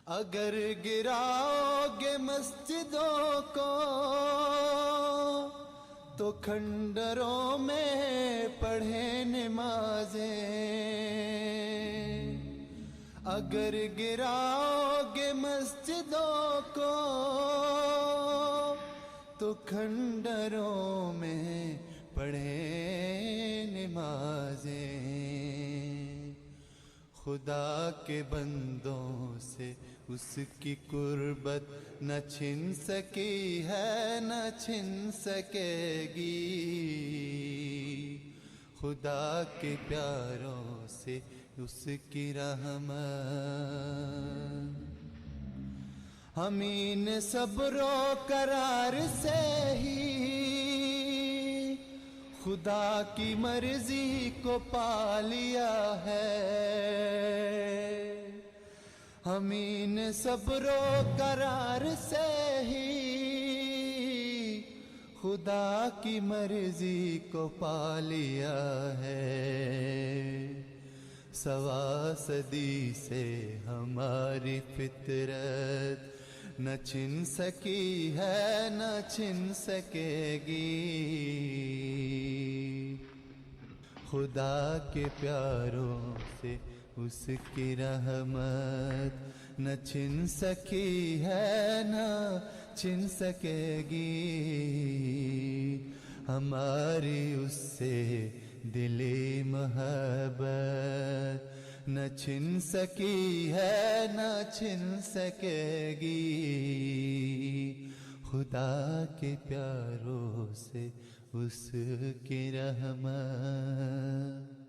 اگر گراؤ گے مسجدوں کو تو کھنڈروں میں پڑھیں نمازیں، اگر گراؤ گے مسجدوں کو تو کھنڈروں میں پڑھیں نمازیں۔ خدا کے بندوں سے اس کی قربت نہ چھن سکی ہے، نہ چھن سکے گی۔ خدا کے پیاروں سے اس کی رحمت ہمیں نے صبر و قرار سے ہی خدا کی مرضی کو پا لیا ہے۔ ہمیں نے صبر و قرار سے ہی خدا کی مرضی کو پا لیا ہے۔ سوا صدی سے ہماری فطرت نہ چھن سکی ہے، نہ چھن سکے گی۔ خدا کے پیاروں سے اس کی رحمت نہ چھن سکی ہے، نہ چھن سکے گی۔ ہماری اس سے دلی محبت نہ چھن سکی ہے، نہ چھن سکے گی۔ خدا کے پیاروں سے اس کی رحمت